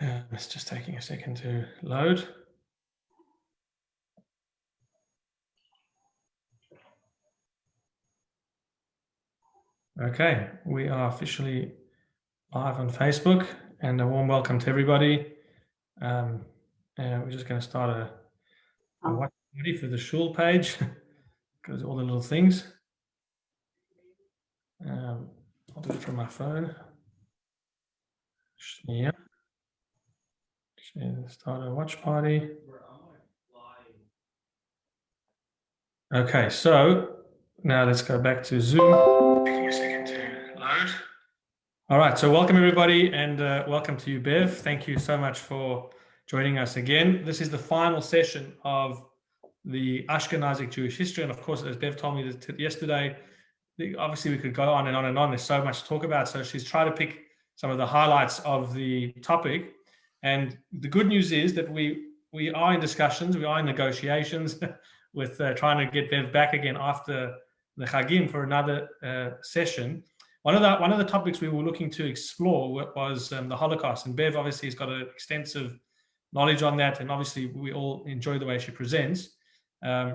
It's just taking a second to load. Okay, we are officially live on Facebook, and a warm welcome to everybody. And we're just going to start a watch party for the shul page. Goes all the little things. I'll do it from my phone. Yeah. Start a watch party. Okay, so now let's go back to Zoom. Taking a second to load. All right, so welcome everybody, and welcome to you, Bev. Thank you so much for joining us again. This is the final session of the Ashkenaz Jewish History, and of course, as Bev told me yesterday, obviously we could go on and on and on. There's so much to talk about, so she's tried to pick some of the highlights of the topic. And the good news is that we are in discussions, we are in negotiations with trying to get Bev back again after the Chagim for another session. One of the topics we were looking to explore was the Holocaust, and Bev obviously has got an extensive knowledge on that, and obviously we all enjoy the way she presents.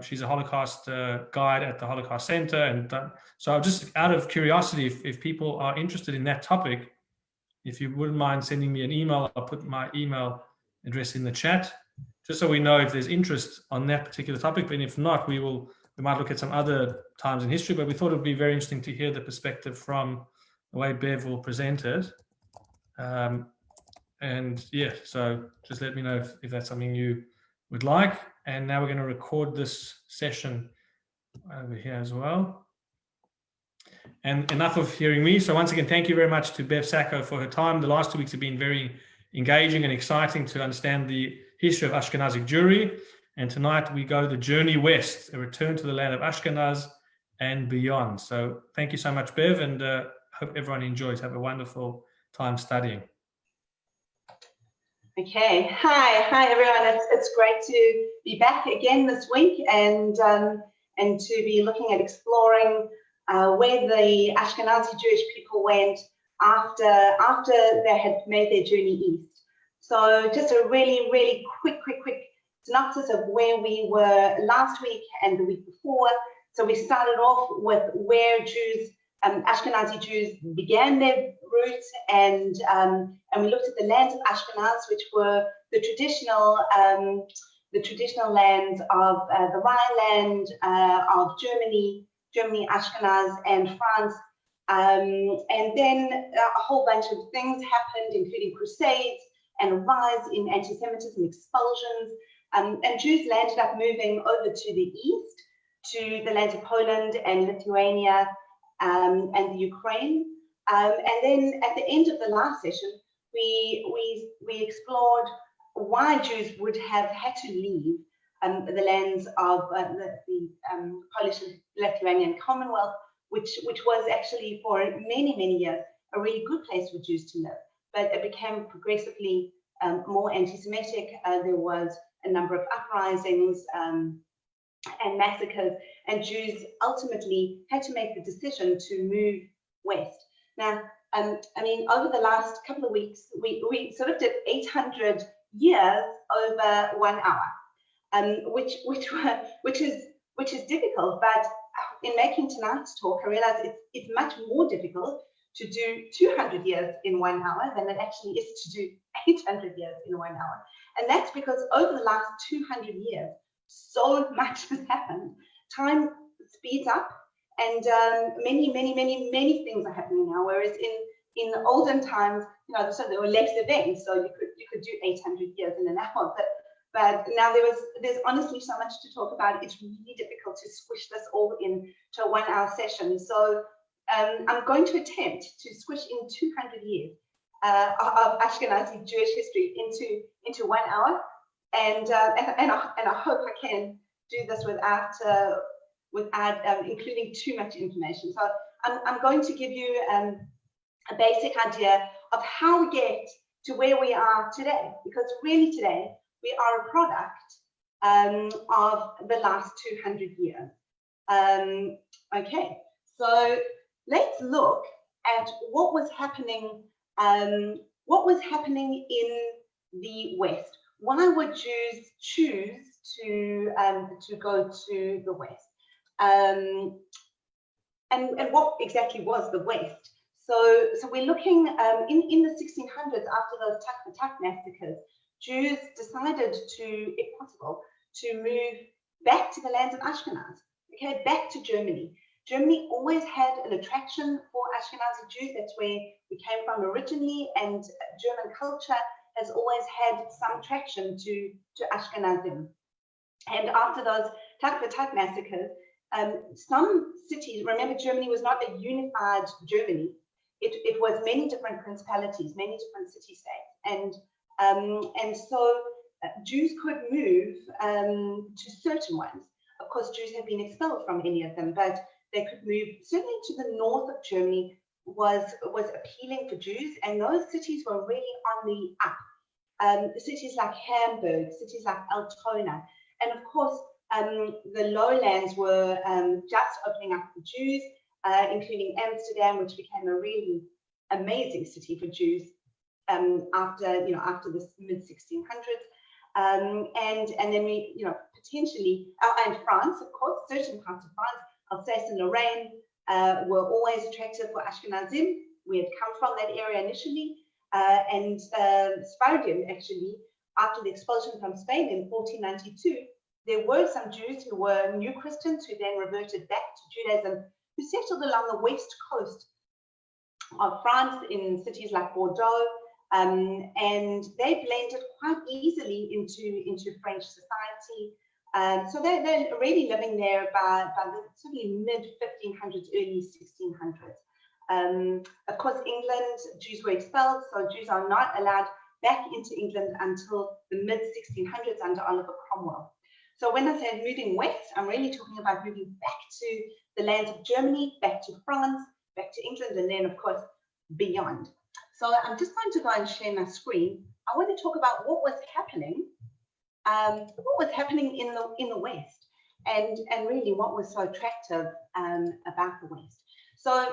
She's a Holocaust guide at the Holocaust Center, and so just out of curiosity, if people are interested in that topic, if you wouldn't mind sending me an email, I'll put my email address in the chat, just so we know if there's interest on that particular topic. But if not, we might look at some other times in history. But we thought it would be very interesting to hear the perspective from the way Bev will present it. And yeah, so just let me know if that's something you would like. And now we're going to record this session over here as well. And enough of hearing me. So once again, thank you very much to Bev Sacho for her time. The last 2 weeks have been very engaging and exciting to understand the history of Ashkenazic Jewry. And tonight we go the journey west, a return to the land of Ashkenaz and beyond. So thank you so much, Bev, and hope everyone enjoys. Have a wonderful time studying. Okay, hi everyone. It's great to be back again this week and to be looking at exploring where the Ashkenazi Jewish people went after they had made their journey east. So just a really quick synopsis of where we were last week and the week before. So we started off with where Jews, Ashkenazi Jews, began their roots, and we looked at the lands of Ashkenaz, which were the traditional lands of the Rhineland, of Germany, Ashkenaz, and France. And then a whole bunch of things happened, including crusades and a rise in anti-Semitism, expulsions, and Jews landed up moving over to the east, to the lands of Poland and Lithuania and the Ukraine. And then at the end of the last session, we explored why Jews would have had to leave the lands of the Polish and Lithuanian Commonwealth, which was actually for many years a really good place for Jews to live. But it became progressively more anti-Semitic. There was a number of uprisings and massacres, and Jews ultimately had to make the decision to move west. Now, I mean, over the last couple of weeks, we sort of did 800 years over 1 hour, which is difficult. But in making tonight's talk, I realized it's much more difficult to do 200 years in 1 hour than it actually is to do 800 years in 1 hour. And that's because over the last 200 years, so much has happened. Time speeds up, and many things are happening now. Whereas in the olden times, you know, so there were less events, so you could do 800 years in an hour. But now there's honestly so much to talk about. It's really difficult to squish this all into a 1 hour session. So I'm going to attempt to squish in 200 years of Ashkenazi Jewish history into 1 hour, and I hope I can do this without including too much information. So I'm going to give you a basic idea of how we get to where we are today, because really today we are a product of the last 200 years. Okay, so let's look at what was happening the West. Why would Jews choose to go to the West? And what exactly was the West? So we're looking in the 1600s, after those Tak massacres, Jews decided to, if possible, to move back to the lands of Ashkenaz, okay, back to Germany. Germany always had an attraction for Ashkenazi Jews. That's where we came from originally, and German culture has always had some attraction to Ashkenazim. And after those Tak massacres, some cities, remember Germany was not a unified Germany. It was many different principalities, many different city-states. And so Jews could move to certain ones. Of course, Jews have been expelled from any of them, but they could move certainly to the north of Germany was appealing for Jews, and those cities were really on the up. Cities like Hamburg, cities like Altona, and of course the lowlands were just opening up for Jews, including Amsterdam, which became a really amazing city for Jews after the mid 1600s. And then we, potentially, and France, of course, certain parts of France, Alsace and Lorraine, were always attractive for Ashkenazim. We had come from that area initially, and Sfardim, actually, after the expulsion from Spain in 1492, there were some Jews who were new Christians who then reverted back to Judaism, who settled along the west coast of France in cities like Bordeaux, and they blended quite easily into French society. So they're already living there by the certainly mid 1500s, early 1600s. Of course, England, Jews were expelled, so Jews are not allowed back into England until the mid 1600s under Oliver Cromwell. So when I say moving west, I'm really talking about moving back to the lands of Germany, back to France, back to England, and then of course beyond. So I'm just going to go and share my screen. I want to talk about what was happening in the West, and really what was so attractive about the West. So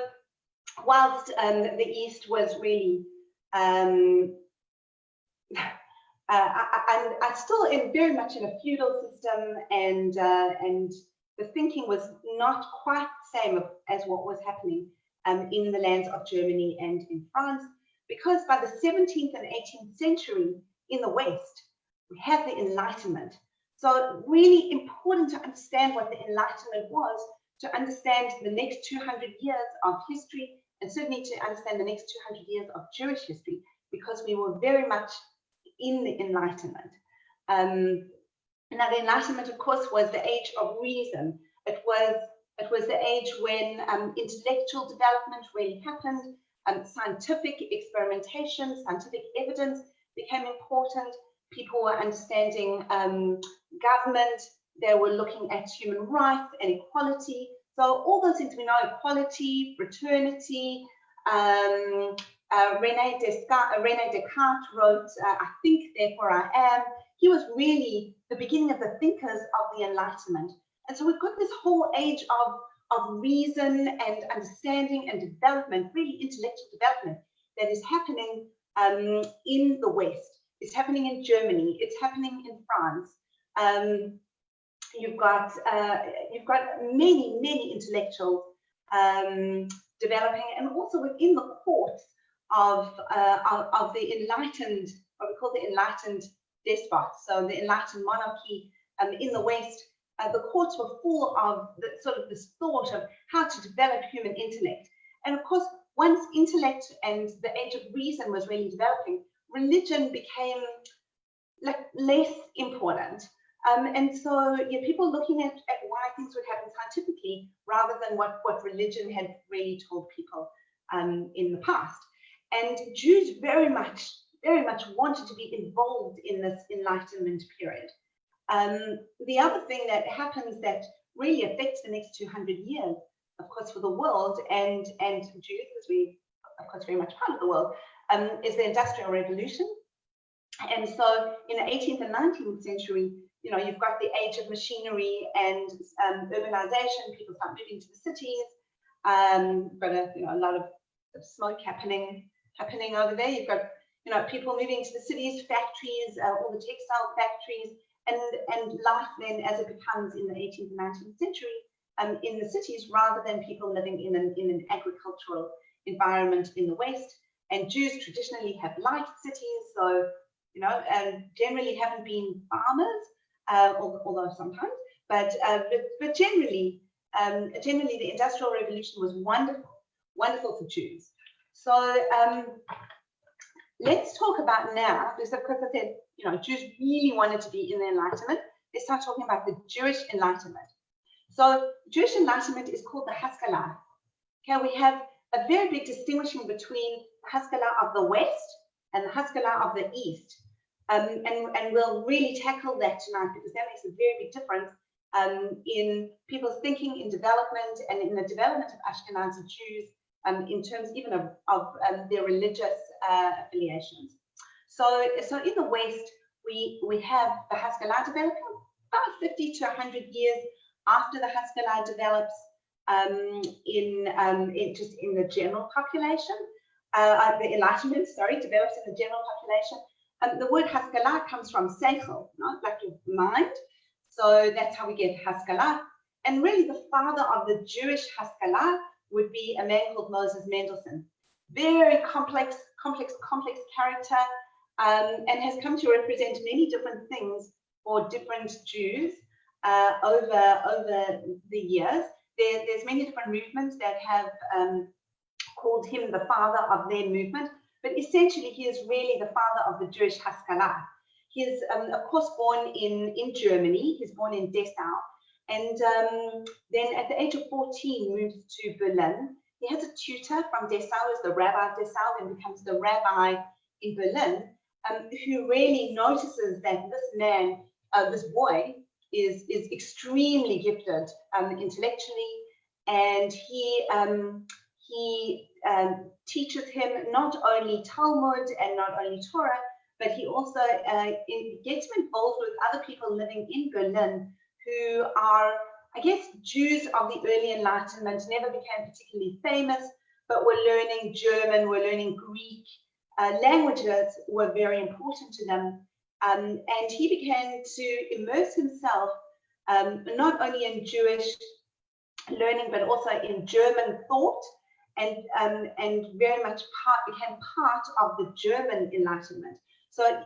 whilst the East was really I'm still very much in a feudal system, and the thinking was not quite the same as what was happening in the lands of Germany and in France, because by the 17th and 18th century in the West, we have the Enlightenment. So really important to understand what the Enlightenment was, to understand the next 200 years of history, and certainly to understand the next 200 years of Jewish history, because we were very much in the Enlightenment. Now, the Enlightenment, of course, was the age of reason. It was the age when intellectual development really happened. Scientific experimentation, scientific evidence became important. People were understanding government. They were looking at human rights and equality. So all those things we know: equality, fraternity. René Descartes wrote, "I think, therefore I am." He was really the beginning of the thinkers of the Enlightenment. And so we've got this whole age of reason and understanding and development, really intellectual development, that is happening in the West. It's happening in Germany. It's happening in France. You've got many intellectuals developing, and also within the courts of the enlightened, what we call the enlightened despots, so the enlightened monarchy in the West. The courts were full of this thought of how to develop human intellect. And of course, once intellect and the age of reason was really developing, religion became less important. And so people looking at why things would happen scientifically rather than what religion had really told people in the past. And Jews very much wanted to be involved in this Enlightenment period. The other thing that happens that really affects the next 200 years, of course, for the world and Jews, because we, of course, very much part of the world, is the Industrial Revolution. And so in the 18th and 19th century, you've got the age of machinery and urbanization. People start moving to the cities. Got a lot of smoke happening over there. You've got people moving to the cities, factories, all the textile factories, and life then as it becomes in the 18th and 19th century in the cities, rather than people living in an agricultural environment in the West. And Jews traditionally have liked cities, so generally haven't been farmers, although sometimes, but generally the Industrial Revolution was wonderful for Jews. So let's talk about now, because of course I said, Jews really wanted to be in the Enlightenment. Let's start talking about the Jewish Enlightenment. So Jewish Enlightenment is called the Haskalah. Okay, we have a very big distinction between the Haskalah of the West and the Haskalah of the East. And we'll really tackle that tonight, because that makes a very big difference in people's thinking, in development, and in the development of Ashkenazi Jews, in terms even of their religious affiliations. So in the West, we have the Haskalah developing about 50 to 100 years after the Haskalah develops in the general population. The Enlightenment, develops in the general population. The word Haskalah comes from Seichel, like your mind. So that's how we get Haskalah. And really the father of the Jewish Haskalah would be a man called Moses Mendelssohn. Very complex character, and has come to represent many different things for different Jews over the years. There's many different movements that have called him the father of their movement, but essentially he is really the father of the Jewish Haskalah. He is, of course, born in Germany. He's born in Dessau, and then at the age of 14 moves to Berlin. He has a tutor from Dessau, as the Rabbi of Dessau, and becomes the rabbi in Berlin, who really notices that this man, this boy, is extremely gifted intellectually, and he teaches him not only Talmud and not only Torah, but he also gets him involved with other people living in Berlin who are, I guess, Jews of the early Enlightenment, never became particularly famous, but were learning German, were learning Greek. Languages were very important to them. And he began to immerse himself not only in Jewish learning, but also in German thought, and very much became part of the German Enlightenment. So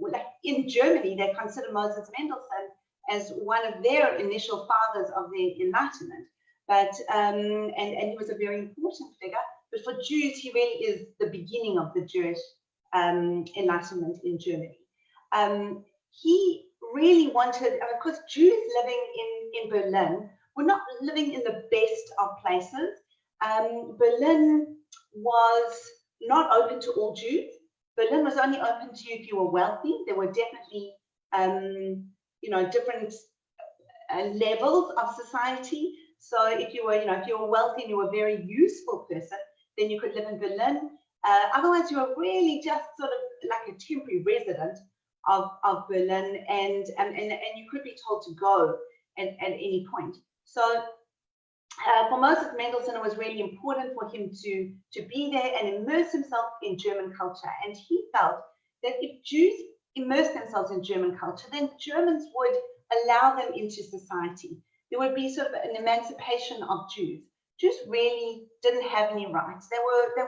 like in Germany, they consider Moses Mendelssohn as one of their initial fathers of the Enlightenment. But and he was a very important figure. But for Jews, he really is the beginning of the Jewish Enlightenment in Germany. He really wanted, of course, Jews living in Berlin were not living in the best of places. Berlin was not open to all Jews. Berlin was only open to you if you were wealthy. There were definitely, different levels of society. So if you were wealthy and you were a very useful person, then you could live in Berlin. Otherwise, you were really just sort of like a temporary resident of Berlin, and you could be told to go at any point. So for Moses Mendelssohn, it was really important for him to be there and immerse himself in German culture. And he felt that if Jews immersed themselves in German culture, then Germans would allow them into society. There would be sort of an emancipation of Jews. Jews really didn't have any rights. They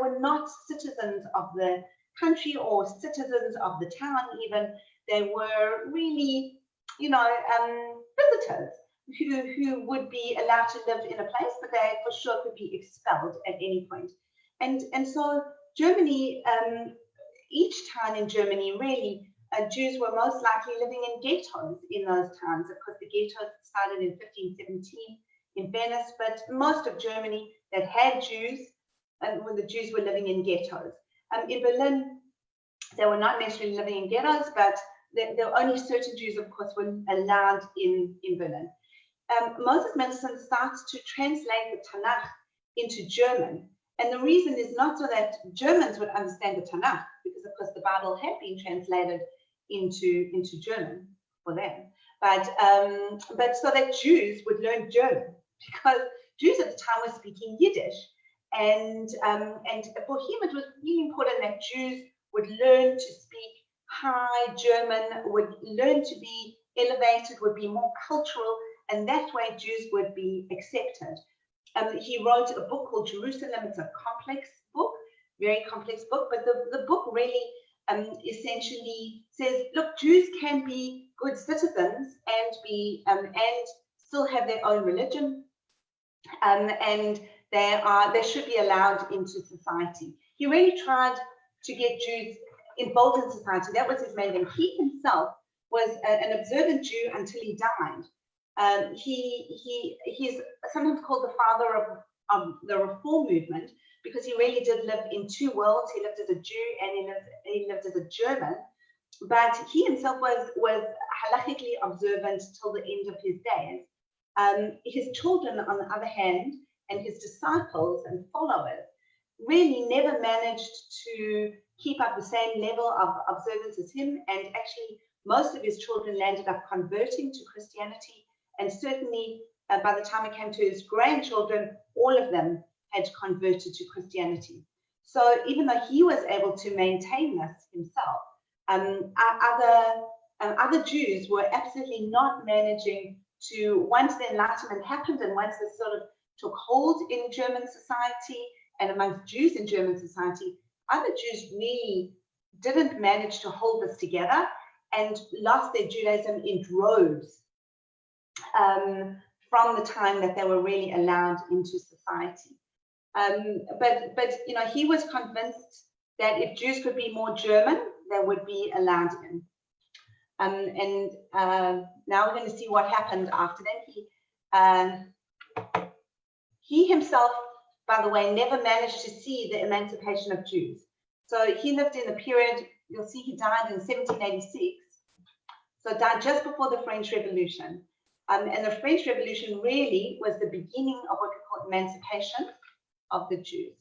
were not citizens of the country or citizens of the town even. They were really, visitors who would be allowed to live in a place, but they for sure could be expelled at any point. And so Germany, each town in Germany really, Jews were most likely living in ghettos in those towns. Of course, the ghettos started in 1517 in Venice, but most of Germany that had Jews, when the Jews were living in ghettos. In Berlin, they were not necessarily living in ghettos, but there were only certain Jews, of course, were allowed in Berlin. Moses Mendelssohn starts to translate the Tanakh into German. And the reason is not so that Germans would understand the Tanakh, because of course the Bible had been translated into German for them, but so that Jews would learn German, because Jews at the time were speaking Yiddish, and for him it was really important that Jews would would learn to speak high German, would learn to be elevated, would be more cultural, and that way Jews would be accepted. He wrote a book called Jerusalem. It's a complex book, very complex book, but the book really essentially says, look, Jews can be good citizens and be and still have their own religion, and they should be allowed into society. He really tried to get Jews involved in society. That was his main thing. He himself was an observant Jew until he died. He's sometimes called the father of the Reform movement because he really did live in two worlds. He lived as a Jew and he lived as a German, but he himself was halakhically observant till the end of his days. His children, on the other hand, and his disciples and followers really never managed to keep up the same level of observance as him, and actually most of his children landed up converting to Christianity, and certainly by the time it came to his grandchildren, all of them had converted to Christianity. So even though he was able to maintain this himself, other Jews were absolutely not managing to, once the Enlightenment happened and once this sort of took hold in German society and amongst Jews in German society, other Jews really didn't manage to hold this together and lost their Judaism in droves from the time that they were really allowed into society. But you know, he was convinced that if Jews could be more German, they would be allowed in. Now we're going to see what happened after that. He himself, by the way, never managed to see the emancipation of Jews. So he lived in the period, you'll see he died in 1786. So died just before the French Revolution. And the French Revolution really was the beginning of what we call emancipation of the Jews.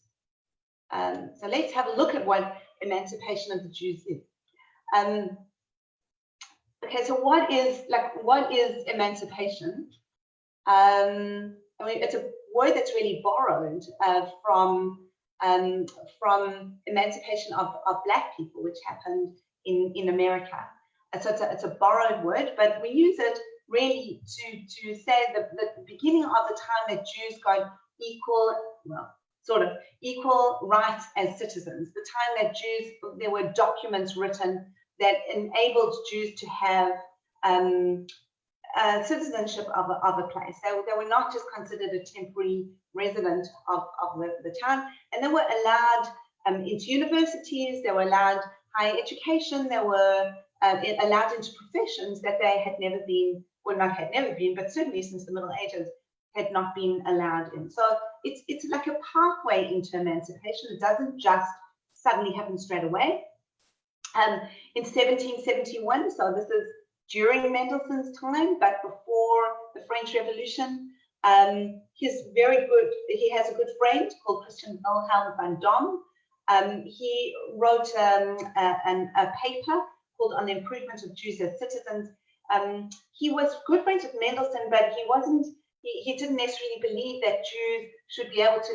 So let's have a look at what emancipation of the Jews is. Okay, so what is emancipation? I mean, it's a word that's really borrowed from emancipation of Black people, which happened in America. And so it's a borrowed word, but we use it really to say the beginning of the time that Jews got equal rights as citizens, the time that Jews, there were documents written that enabled Jews to have citizenship of a place. They were not just considered a temporary resident of the town, and they were allowed into universities, they were allowed higher education, they were allowed into professions that they had never been, well, not had never been, but certainly since the Middle Ages had not been allowed in. So it's like a pathway into emancipation. It doesn't just suddenly happen straight away. In 1771, so this is during Mendelssohn's time, but before the French Revolution, he has a good friend called Christian Wilhelm van Dom. He wrote a paper called On the Improvement of Jews as Citizens. He was good friends with Mendelssohn, but he didn't necessarily believe that Jews should be able to,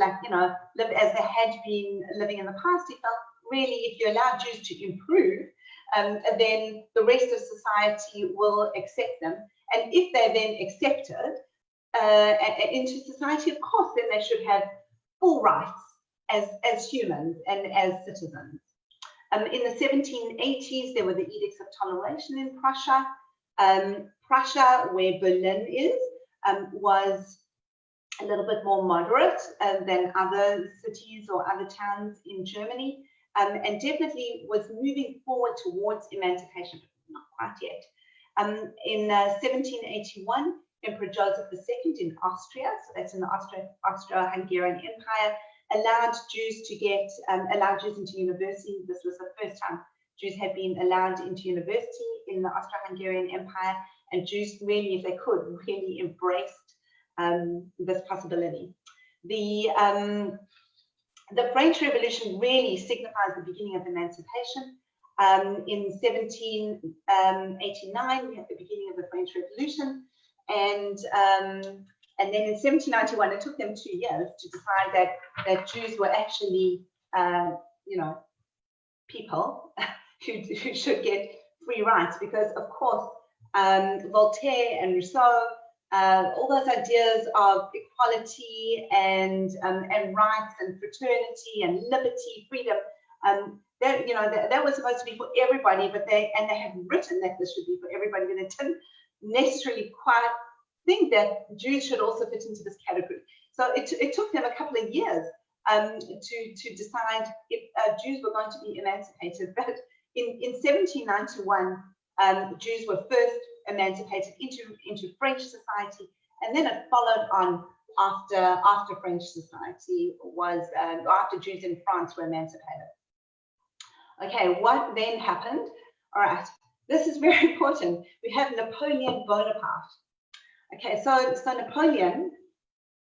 live as they had been living in the past. He felt really if you allow Jews to improve, then the rest of society will accept them. And if they're then accepted into society, of course, then they should have full rights as humans and as citizens. In the 1780s, there were the Edicts of Toleration in Prussia. Prussia, where Berlin is, was a little bit more moderate than other cities or other towns in Germany, and definitely was moving forward towards emancipation, but not quite yet. In 1781, Emperor Joseph II in Austria, so that's in the Austro-Hungarian Empire, allowed Jews into university. This was the first time Jews had been allowed into university in the Austro-Hungarian Empire, and Jews really, if they could, really embraced this possibility. The French Revolution really signifies the beginning of emancipation. In 1789, we had the beginning of the French Revolution, and then in 1791, it took them 2 years to decide that Jews were actually, people who should get free rights, because of course Voltaire and Rousseau, all those ideas of equality and rights and fraternity and liberty, freedom, that was supposed to be for everybody, but they have written that this should be for everybody, but they didn't necessarily quite think that Jews should also fit into this category. So it took them a couple of years to decide if Jews were going to be emancipated. But in 1791, Jews were first emancipated into French society, and then it followed on after French society was, after Jews in France were emancipated. Okay, what then happened? All right, this is very important. We have Napoleon Bonaparte. Okay, so Napoleon,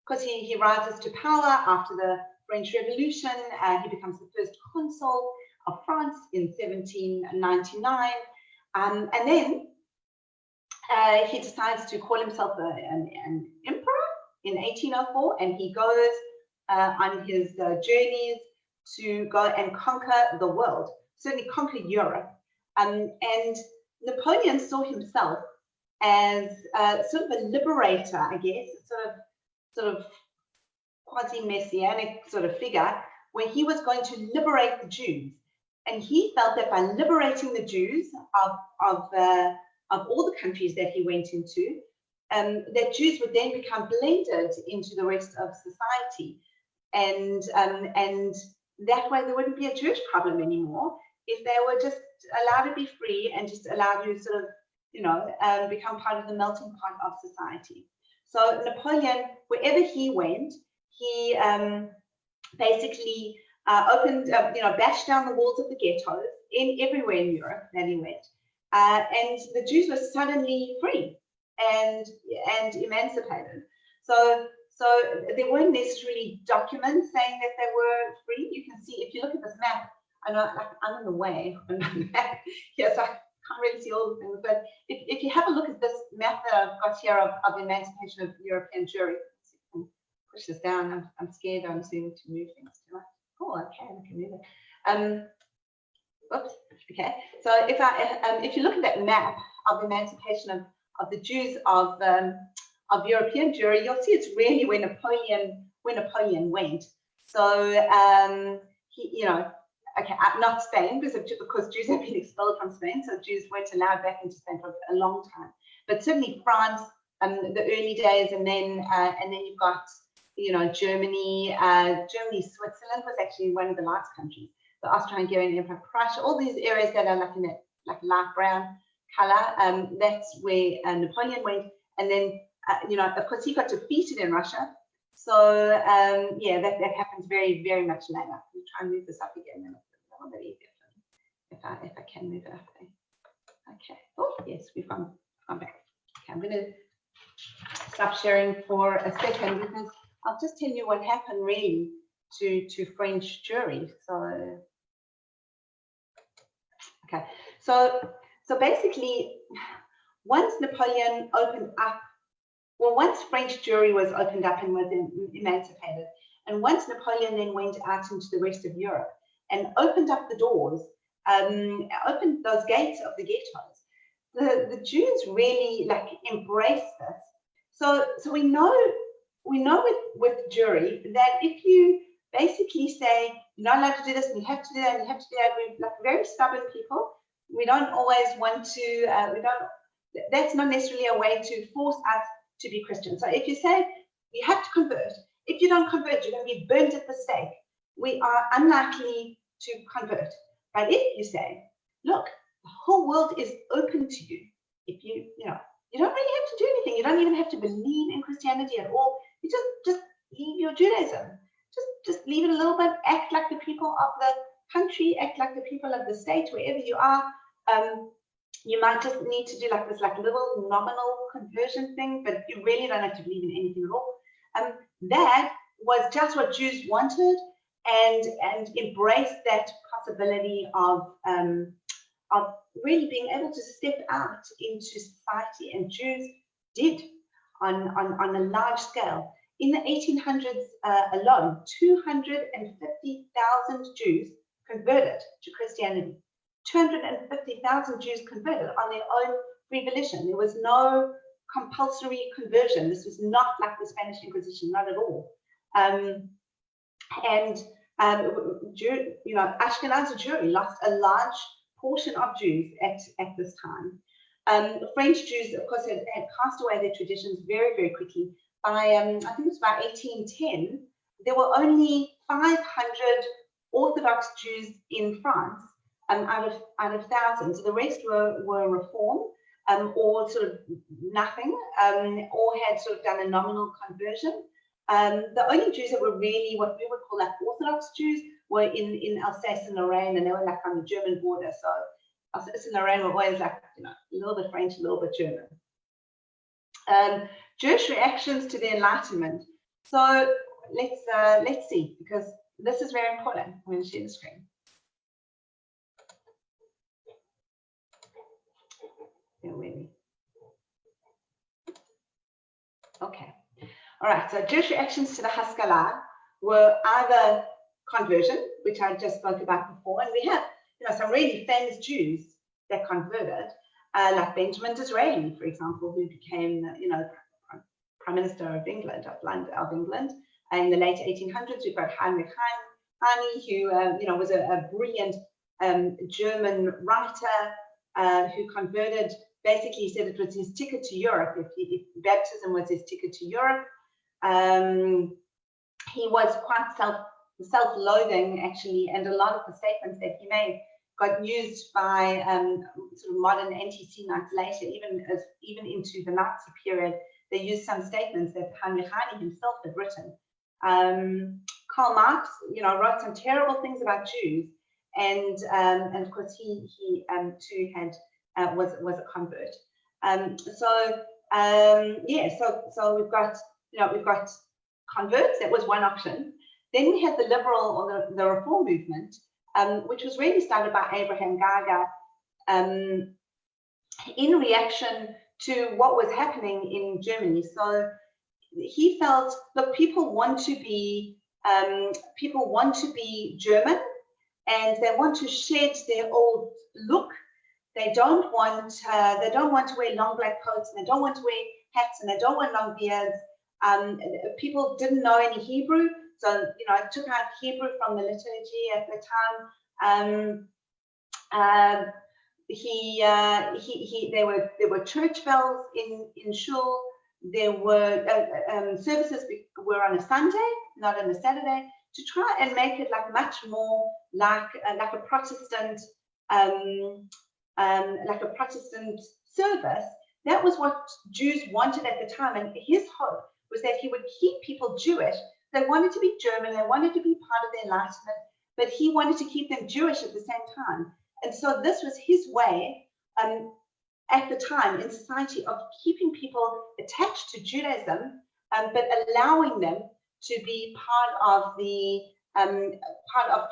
because he rises to power after the French Revolution, he becomes the first consul of France in 1799, and then he decides to call himself an emperor in 1804, and he goes on his journeys to go and conquer the world, certainly conquer Europe. And Napoleon saw himself as sort of a liberator, I guess, sort of quasi-messianic sort of figure, where he was going to liberate the Jews. And he felt that by liberating the Jews of all the countries that he went into, that Jews would then become blended into the rest of society. And that way there wouldn't be a Jewish problem anymore if they were just allowed to be free and just allowed to sort of, become part of the melting pot of society. So Napoleon, wherever he went, he basically opened, bashed down the walls of the ghettos everywhere in Europe that he went. And the Jews were suddenly free and emancipated. So there weren't necessarily documents saying that they were free. You can see, if you look at this map, I know I'm in the way on the map here, so I can't really see all the things, but if you have a look at this map that I've got here of the emancipation of European Jewry, push this down. I'm scared I'm soon to move things too much. Oh, okay, I can move it. Oops. Okay. So if you look at that map of the emancipation of the Jews of European Jewry, you'll see it's really where Napoleon went. So okay, not Spain, because Jews have been expelled from Spain, so Jews weren't allowed back into Spain for a long time. But certainly France, the early days, and then you've got Germany, Switzerland was actually one of the last countries. The Austro-Hungarian Empire, Prussia, all these areas that are like in that light brown color. That's where Napoleon went, and then of course he got defeated in Russia. So that happens very, very much later. I'll try and move this up again, and it's a little bit easier if I can move it up there. Okay. Oh yes, we've gone back. Okay, I'm going to stop sharing for a second, because I'll just tell you what happened really to French Jewry. So basically, once Napoleon opened up, once French Jewry was opened up and was emancipated, and once Napoleon then went out into the rest of Europe and opened up the doors, opened those gates of the ghettos, the Jews really embraced this. So we know with Jewry that if you basically say you're not allowed to do this and you have to do that and you have to do that, we're very stubborn people. We don't always want to. That's not necessarily a way to force us to be Christian. So if you say you have to convert, if you don't convert, you're going to be burnt at the stake. We are unlikely to convert. But if you say, look, the whole world is open to you. If you don't really have to do anything. You don't even have to believe in Christianity at all. You just leave your Judaism. Just leave it a little bit. Act like the people of the country. Act like the people of the state, wherever you are. You might just need to do this little nominal conversion thing, but you really don't have to believe in anything at all. That was just what Jews wanted, and embraced that possibility of really being able to step out into society, and Jews did on a large scale. In the 1800s alone, 250,000 Jews converted to Christianity. 250,000 Jews converted on their own free volition. There was no compulsory conversion. This was not like the Spanish Inquisition, not at all. Ashkenaz Jews lost a large portion of Jews at this time. French Jews, of course, had cast away their traditions very, very quickly. By I think it was about 1810, there were only 500 Orthodox Jews in France out of thousands. The rest were Reform or sort of nothing, or had sort of done a nominal conversion. The only Jews that were really what we would call like Orthodox Jews were in Alsace and Lorraine, and they were like on the German border. So Alsace and Lorraine were always like, you know, a little bit French, a little bit German. Jewish reactions to the Enlightenment. So let's see, because this is very important. I'm going to share the screen. Okay. All right. So Jewish reactions to the Haskalah were either conversion, which I just spoke about before, and we have, you know, some really famous Jews that converted, like Benjamin Disraeli, for example, who became, you know, Prime Minister of England, of England, in the late 1800s. We've got Heinrich Heine, who, you know, was a brilliant German writer who converted. Basically, he said it was his ticket to Europe. If baptism was his ticket to Europe, he was quite self-loathing, actually, and a lot of the statements that he made got used by sort of modern anti-Semites later, even into the Nazi period. They used some statements that Heinrich Heine himself had written. Karl Marx, you know, wrote some terrible things about Jews, and of course he too had was a convert. So we've got, you know, we've got converts. That was one option. Then we had the liberal or the reform movement, which was really started by Abraham Gaga in reaction to what was happening in Germany. So he felt, look, people want to be German, and they want to shed their old look. They don't want to wear long black coats, and they don't want to wear hats, and they don't want long beards. People didn't know any Hebrew, so, you know, I took out Hebrew from the liturgy at the time. There were church bells in shul. There were services were on a Sunday, not on a Saturday, to try and make it like much more like a Protestant service. That was what Jews wanted at the time, and his hope was that he would keep people Jewish. They wanted to be German, they wanted to be part of the Enlightenment, but he wanted to keep them Jewish at the same time. And so this was his way at the time in society of keeping people attached to Judaism, but allowing them to be part of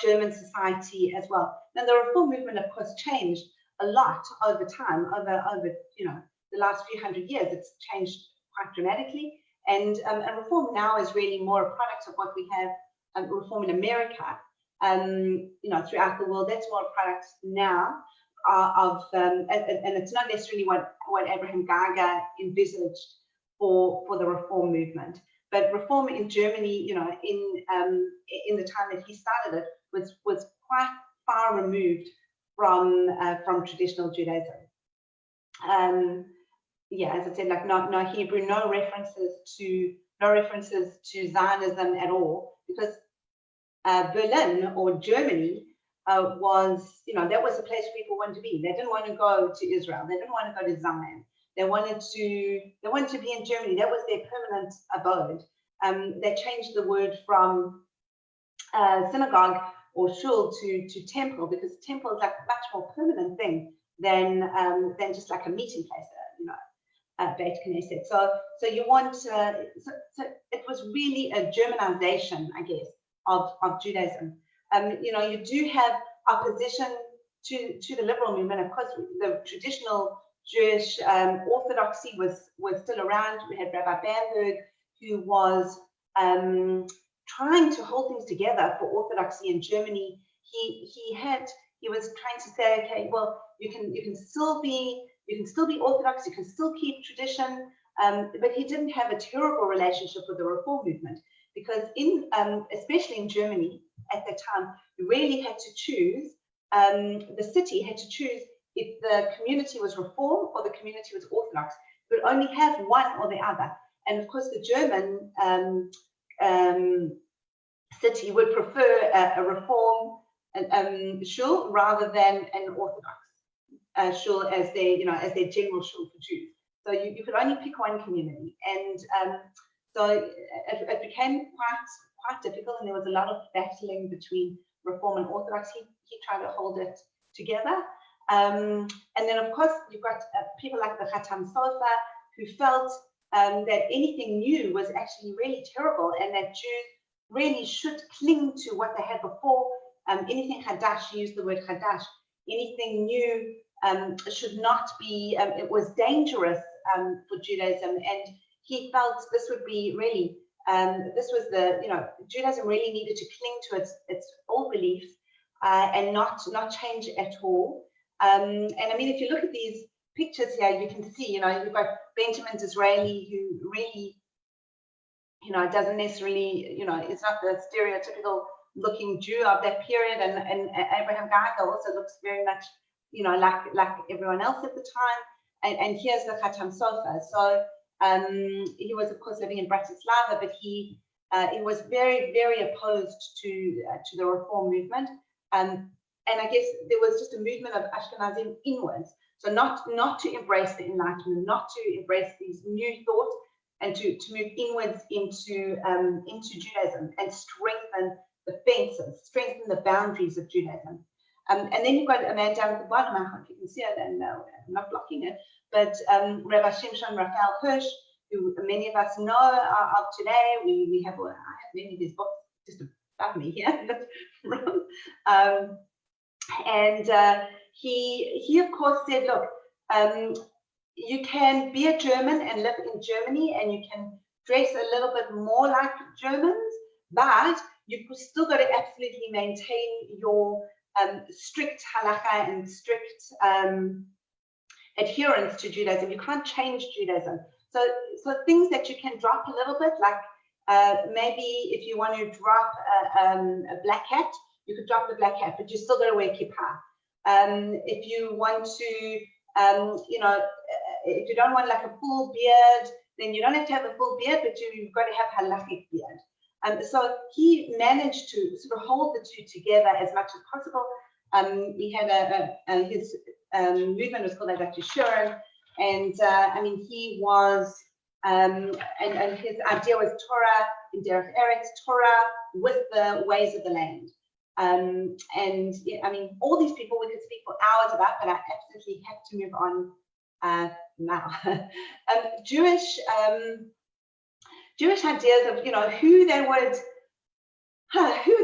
German society as well. Now the Reform movement, of course, changed a lot over time, over you know, the last few hundred years. It's changed quite dramatically, and Reform now is really more a product of what we have. Reform in America, you know, throughout the world, that's more a product now and it's not necessarily what Abraham Gaga envisaged for the Reform movement. But Reform in Germany, you know, in the time that he started it, was quite far removed from traditional Judaism. Yeah, as I said, like no Hebrew, no references to Zionism at all, because Berlin or Germany was, you know, that was the place people wanted to be. They didn't want to go to Israel. They didn't want to go to Zion. They wanted to be in Germany. That was their permanent abode. They changed the word from synagogue or shul to temple, because temple is like a much more permanent thing than just like a meeting place, you know, Beit Knesset. So you want so it was really a Germanization, I guess, of Judaism. You know, you do have opposition to the liberal movement. Of course, the traditional Jewish orthodoxy was still around. We had Rabbi Bamberg, who was trying to hold things together for orthodoxy in Germany. he was trying to say, okay, well, you can still be Orthodox, you can still keep tradition, but he didn't have a terrible relationship with the Reform movement, because especially in Germany at that time, you really had to choose. The city had to choose if the community was Reform or the community was Orthodox. You could only have one or the other. And of course, the German city would prefer a Reform shul rather than an Orthodox shul as their general shul for Jews. So you could only pick one community, and so it became quite difficult, and there was a lot of battling between Reform and Orthodox. He tried to hold it together, and then of course you've got people like the Khatam Sofer, who felt that anything new was actually really terrible, and that Jews really should cling to what they had before. Anything Hadash, he used the word Hadash, anything new should not be, it was dangerous for Judaism, and he felt this would be really, this was Judaism really needed to cling to its old beliefs and not change at all. And I mean, if you look at these pictures here, you can see, you've got Benjamin Disraeli, who really, doesn't necessarily, it's not the stereotypical looking Jew of that period, and Abraham Geiger also looks very much, like everyone else at the time. And here's the Khatam Sofer. So he was, of course, living in Bratislava, but he was very, very opposed to the Reform movement. And I guess there was just a movement of Ashkenazim inwards. So not to embrace the Enlightenment, not to embrace these new thoughts, and to move inwards into Judaism and strengthen the fences, strengthen the boundaries of Judaism. And then you've got a man down at the bottom, I hope you can see it, and no, I'm not blocking it, but Rabbi Shimshon Raphael Hirsch, who many of us know of today. I have many of his books just above me here. And he of course said, look, you can be a German and live in Germany, and you can dress a little bit more like Germans, but you've still got to absolutely maintain your strict halakha and strict adherence to Judaism. You can't change Judaism. So things that you can drop a little bit, like maybe if you want to drop a black hat, you could drop the black hat, but you still got to wear kippah. If you want to, if you don't want like a full beard, then you don't have to have a full beard, but you've got to have halachic beard. So he managed to sort of hold the two together as much as possible. He had his movement was called Dr. Shuren, and I mean, he was, and his idea was Torah in Derech Eretz, Torah with the ways of the land. And yeah, I mean, all these people, we could speak for hours about, but I absolutely have to move on now. Jewish ideas of, who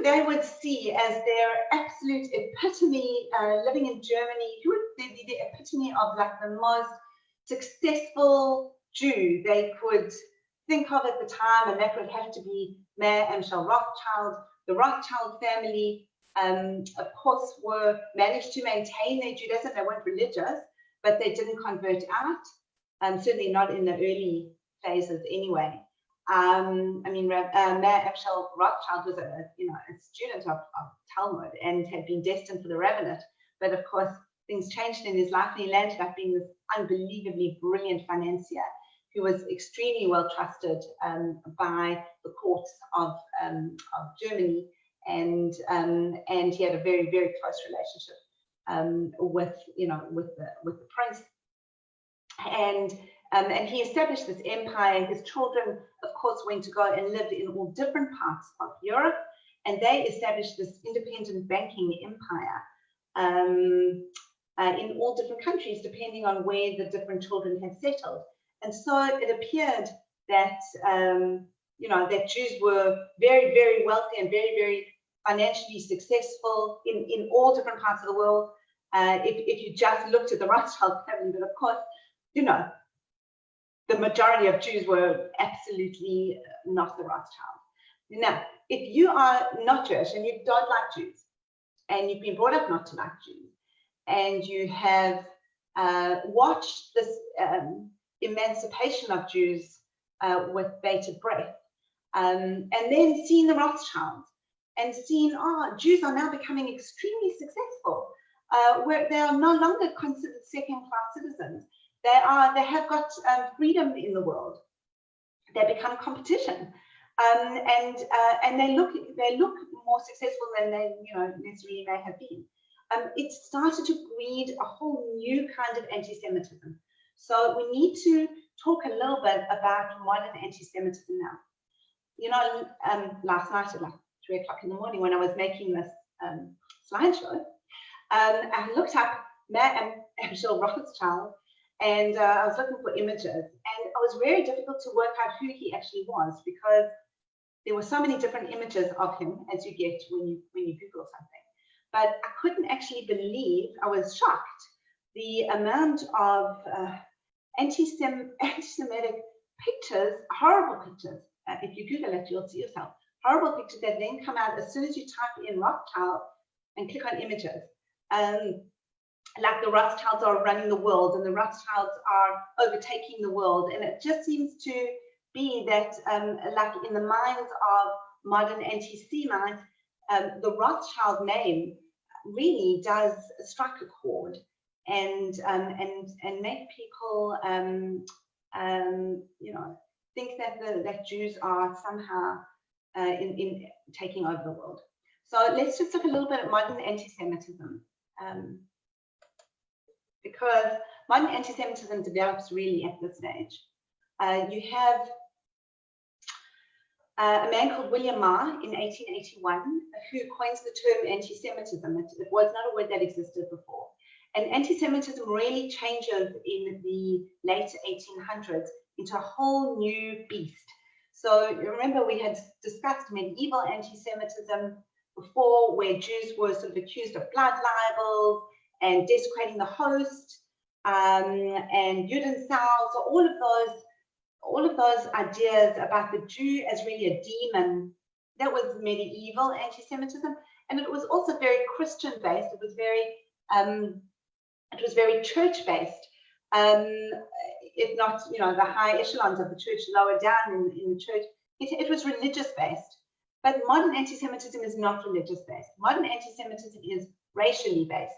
they would see as their absolute epitome, living in Germany, who would be the epitome of like the most successful Jew they could think of at the time, and that would have to be Meir Amschel Rothschild. The Rothschild family, of course, managed to maintain their Judaism. They weren't religious, but they didn't convert out, certainly not in the early phases anyway. I mean, Meir Amschel Rothschild was a student of Talmud and had been destined for the rabbinate, but of course things changed in his life, and he landed up being this unbelievably brilliant financier who was extremely well trusted by the courts of Germany, and he had a very, very close relationship with the prince, and he established this empire. His children, of course, went to go and live in all different parts of Europe, and they established this independent banking empire in all different countries, depending on where the different children had settled. And so it appeared that that Jews were very, very wealthy and very, very financially successful in all different parts of the world. If you just looked at the Rothschild family, but of course, the majority of Jews were absolutely not the Rothschild. Now, if you are not Jewish and you don't like Jews, and you've been brought up not to like Jews, and you have watched this emancipation of Jews with bated breath, and then seen the Rothschilds and seen, Jews are now becoming extremely successful, where they are no longer considered second-class citizens. They have got freedom in the world. They become competition, and they look more successful than they necessarily may have been. It started to breed a whole new kind of anti-Semitism. So we need to talk a little bit about modern anti-Semitism now. Last night at like 3 o'clock in the morning when I was making this slideshow, I looked up Michelle Rothschild, and I was looking for images, and it was very difficult to work out who he actually was, because there were so many different images of him, as you get when you Google something. But I couldn't actually believe, I was shocked, the amount of anti-Semitic pictures, horrible pictures. If you Google it, you'll see yourself. Horrible pictures that then come out as soon as you type in Rothschild and click on images. Like the Rothschilds are running the world, and the Rothschilds are overtaking the world. And it just seems to be that, like in the minds of modern anti-Semites, the Rothschild name really does strike a chord and make people, think that Jews are somehow in taking over the world. So let's just look a little bit at modern anti-Semitism. Because modern anti-Semitism develops really at this stage. You have a man called William Marr in 1881 who coins the term anti-Semitism. It was not a word that existed before. And anti-Semitism really changes in the late 1800s into a whole new beast. So remember, we had discussed medieval anti-Semitism before, where Jews were sort of accused of blood libels and desecrating the host, and Judenzahl. So all of those ideas about the Jew as really a demon, that was medieval anti-Semitism, and it was also very Christian-based. It was very church-based. If not, the high echelons of the church, lower down in the church, it was religious-based. But modern anti-Semitism is not religious-based. Modern anti-Semitism is racially based.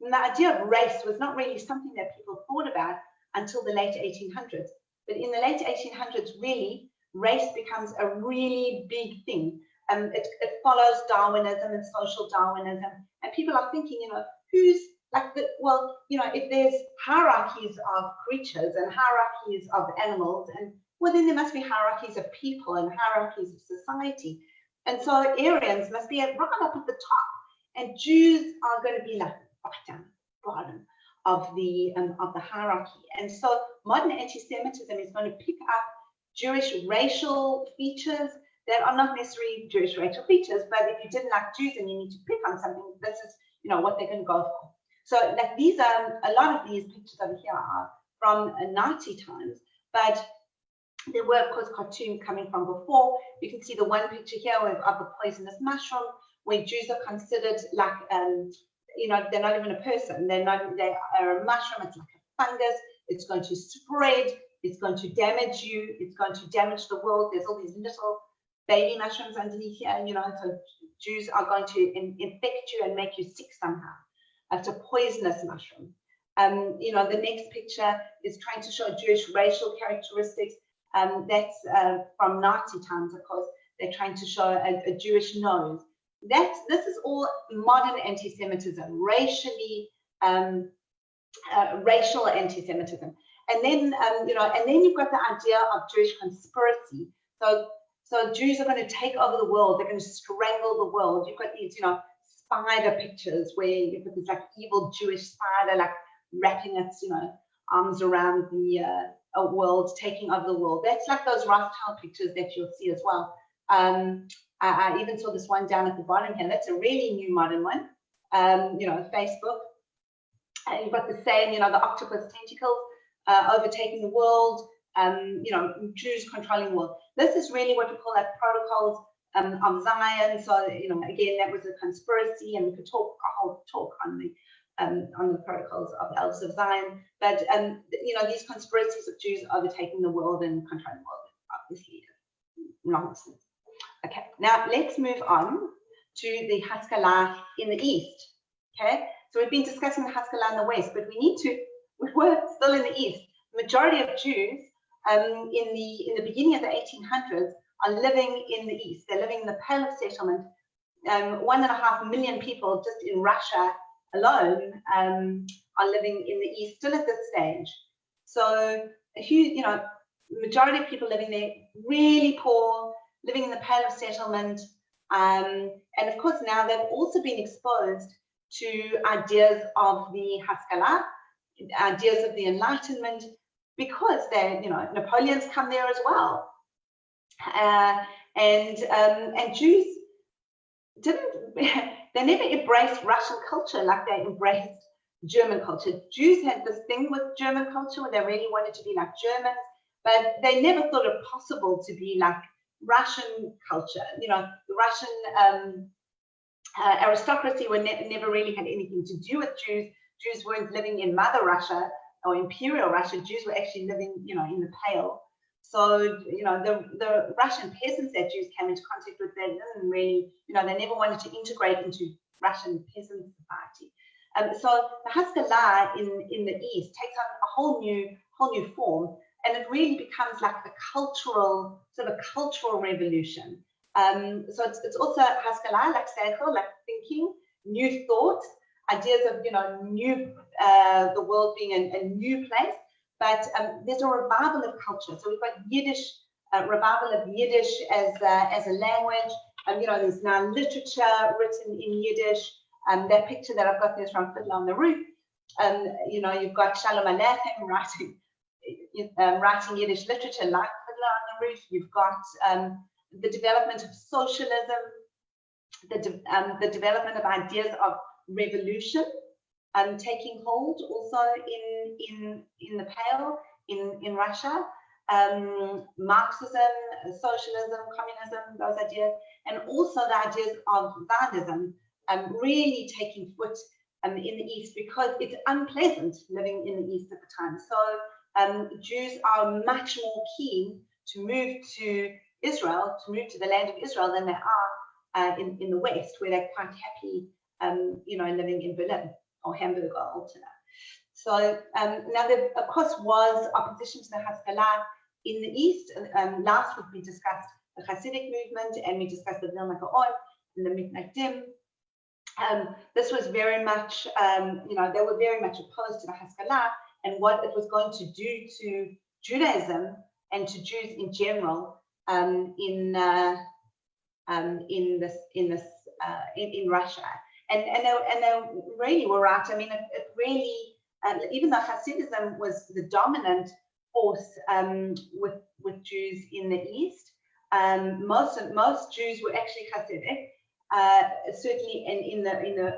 And the idea of race was not really something that people thought about until the late 1800s. But in the late 1800s, really, race becomes a really big thing. It follows Darwinism and social Darwinism. And people are thinking, who's like if there's hierarchies of creatures and hierarchies of animals, then there must be hierarchies of people and hierarchies of society. And so Aryans must be right up at the top. And Jews are going to be like bottom of the hierarchy. And so modern anti-Semitism is going to pick up Jewish racial features that are not necessarily Jewish racial features, but if you didn't like Jews and you need to pick on something, this is what they're going to go for. So like these are, a lot of these pictures over here are from Nazi times, but there were of course cartoons coming from before. You can see the one picture here of the poisonous mushroom, where Jews are considered like they're not even a person. They are a mushroom. It's like a fungus. It's going to spread. It's going to damage you. It's going to damage the world. There's all these little baby mushrooms underneath here. So Jews are going to infect you and make you sick somehow. It's a poisonous mushroom. The next picture is trying to show Jewish racial characteristics. That's from Nazi times, of course. They're trying to show a Jewish nose. This is all modern anti-Semitism, racially racial anti-Semitism, and then you've got the idea of Jewish conspiracy. So Jews are going to take over the world. They're going to strangle the world. You've got these spider pictures where you've got this like evil Jewish spider like wrapping its arms around the world, taking over the world. That's like those Rothschild pictures that you'll see as well. I even saw this one down at the bottom here. That's a really new modern one. Facebook. You've got the same, the octopus tentacles overtaking the world. Jews controlling the world. This is really what we call like protocols Zion. So, again, that was a conspiracy, and we could talk a whole talk on the protocols of the Elders of Zion. But, these conspiracies of Jews overtaking the world and controlling the world, obviously, nonsense. Okay, now let's move on to the Haskalah in the East. Okay, so we've been discussing the Haskalah in the West, but we were still in the East. The majority of Jews in the beginning of the 1800s are living in the East. They're living in the Pale of Settlement. 1.5 million people just in Russia alone are living in the East still at this stage. So a huge, majority of people living there, really poor, living in the Pale of Settlement. And of course, now they've also been exposed to ideas of the Haskalah, ideas of the Enlightenment, because Napoleon's come there as well. And Jews they never embraced Russian culture like they embraced German culture. Jews had this thing with German culture where they really wanted to be like Germans, but they never thought it possible to be like Russian culture. The Russian aristocracy never really had anything to do with Jews. Jews weren't living in Mother Russia or Imperial Russia. Jews were actually living, in the Pale. So, the Russian peasants that Jews came into contact with, they didn't really, they never wanted to integrate into Russian peasant society. So the Haskalah in the East takes on a whole new form, and it really becomes like a cultural revolution. So it's also Haskalah, like Sacho, like thinking, new thoughts, ideas of new the world being a new place. But there's a revival of culture. So we've got Yiddish, revival of Yiddish as a language. There's now literature written in Yiddish. That picture that I've got there is from Fiddler on the Roof. You've got Shalom Aleichem writing Yiddish literature like Fiddler on the Roof. You've got the development of socialism, the development of ideas of revolution taking hold also in the Pale in Russia. Marxism, socialism, communism, those ideas, and also the ideas of Zionism really taking foot in the East, because it's unpleasant living in the East at the time. So Jews are much more keen to move to Israel, to move to the land of Israel, than they are in the West, where they're quite happy, living in Berlin or Hamburg or Altona. So now there, of course, was opposition to the Haskalah in the East. Last week we discussed the Hasidic movement, and we discussed the Vilna Gaon and the Mitnagdim. This was very much, they were very much opposed to the Haskalah and what it was going to do to Judaism and to Jews in general in Russia. And they really were right. I mean, it really, even though Hasidism was the dominant force with Jews in the East, most Jews were actually Hasidic. Certainly in the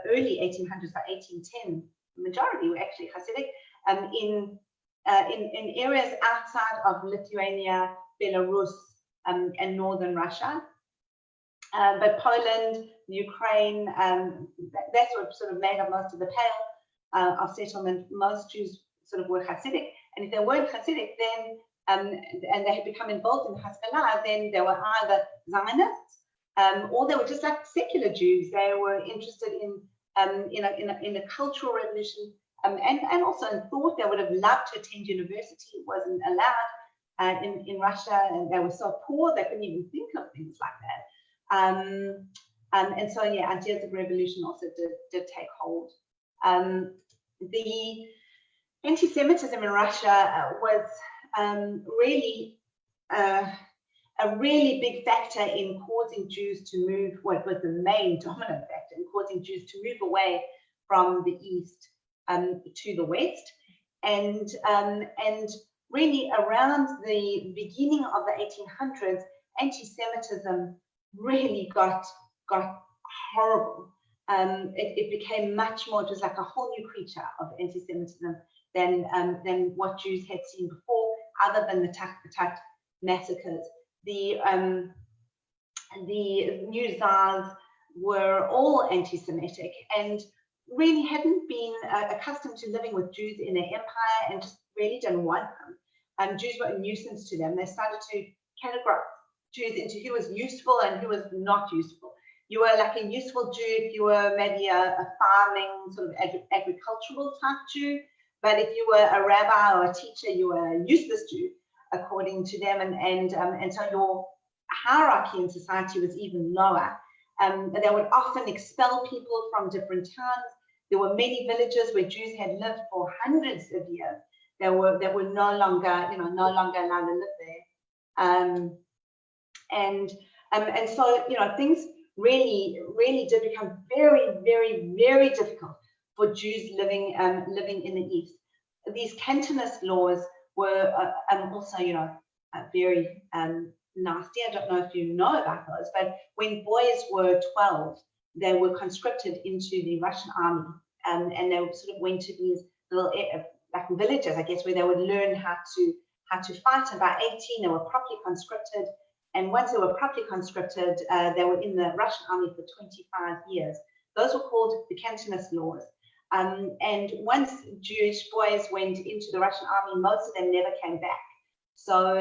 early 1800s, by 1810, the majority were actually Hasidic. In areas outside of Lithuania, Belarus, and northern Russia. But Poland, Ukraine, that's what sort of made up most of the Pale of settlement. Most Jews sort of were Hasidic, and if they weren't Hasidic, then and they had become involved in Haskalah, then they were either Zionists or they were just like secular Jews. They were interested in a cultural revolution, and also in thought. They would have loved to attend university. It wasn't allowed in Russia, and they were so poor they couldn't even think of things like that. And so, yeah, ideas of revolution also did take hold. The anti-Semitism in Russia was really a really big factor in causing Jews to move. What was the main dominant factor in causing Jews to move away from the East to the West, and really around the beginning of the 1800s, anti-Semitism really got horrible. It became much more, it was like a whole new creature of anti-Semitism than what Jews had seen before, other than the Tat massacres. The the new Tsars were all anti-Semitic and really hadn't been accustomed to living with Jews in their empire and just really didn't want them. Jews were a nuisance to them. They started to categorize Jews into who was useful and who was not useful. You were like a useful Jew if you were maybe a farming sort of agricultural type Jew, but if you were a rabbi or a teacher, you were a useless Jew according to them, and so your hierarchy in society was even lower. They would often expel people from different towns. There were many villages where Jews had lived for hundreds of years that were no longer allowed to live there. And so things really did become very, very, very difficult for Jews living in the East. These Cantonist laws were also very nasty. I don't know if you know about those, but when boys were 12, they were conscripted into the Russian army, and they sort of went to these little like villages, I guess, where they would learn how to fight. And by 18, they were properly conscripted. And once they were properly conscripted, they were in the Russian army for 25 years. Those were called the Cantonist laws. And once Jewish boys went into the Russian army, most of them never came back. So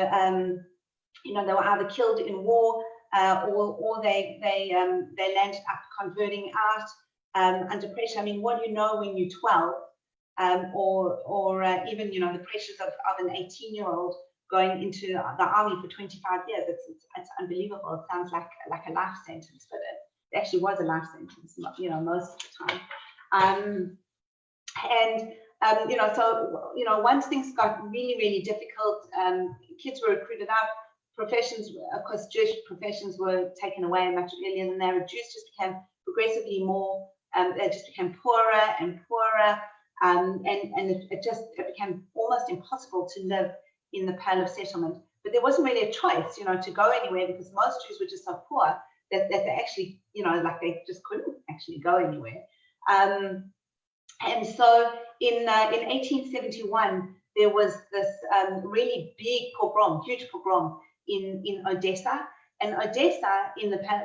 they were either killed in war, or they landed up converting out under pressure. I mean, what do you know when you're 12, or even the pressures of an 18-year-old going into the army for 25 years? It's unbelievable. It sounds like a life sentence, but it actually was a life sentence, most of the time. So once things got really, really difficult, kids were recruited out. Professions, of course, Jewish professions were taken away much earlier than they were. Jews just became progressively more, they just became poorer and poorer, and it became almost impossible to live in the Pale of Settlement. But there wasn't really a choice, to go anywhere, because most Jews were just so poor that they actually, they just couldn't actually go anywhere. And so in 1871, there was this really big pogrom, huge pogrom in Odessa. And Odessa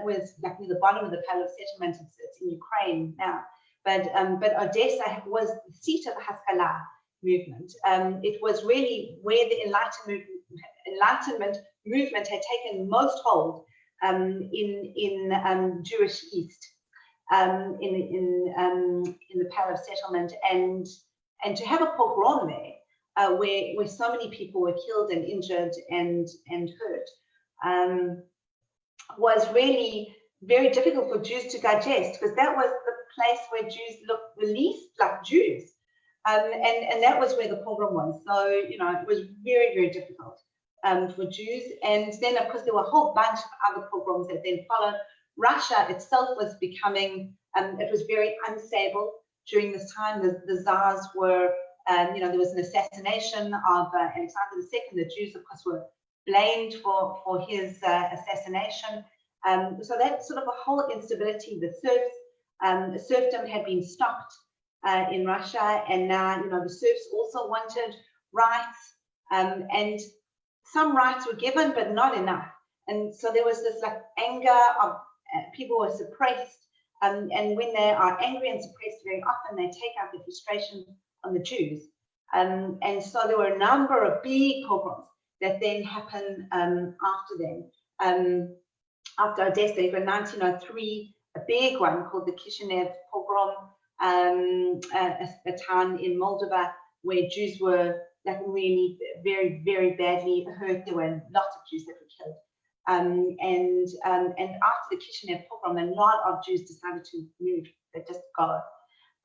was like near the bottom of the Pale of Settlement. It's in Ukraine now. But Odessa was the seat of the Haskalah movement. It was really where the Enlightenment movement had taken most hold in Jewish East. In the Pale of Settlement, and to have a pogrom there, where so many people were killed and injured and hurt, was really very difficult for Jews to digest, because that was the place where Jews looked the least like Jews, and that was where the pogrom was. So it was very, very difficult for Jews. And then of course there were a whole bunch of other pogroms that then followed. Russia itself was becoming, it was very unstable during this time. The Tsars were, there was an assassination of Alexander II. The Jews, of course, were blamed for his assassination. So that sort of a whole instability. The serfdom had been stopped in Russia, and now, the serfs also wanted rights, and some rights were given, but not enough. And so there was this like anger of people were suppressed, and when they are angry and suppressed, very often they take out their frustration on the Jews. And so there were a number of big pogroms that then happened after them. After Odessa, in 1903, a big one called the Kishinev pogrom, a town in Moldova where Jews were like really very, very badly hurt. There were lots of Jews that were killed. And after the Kishinev pogrom, a lot of Jews decided to move, they just go.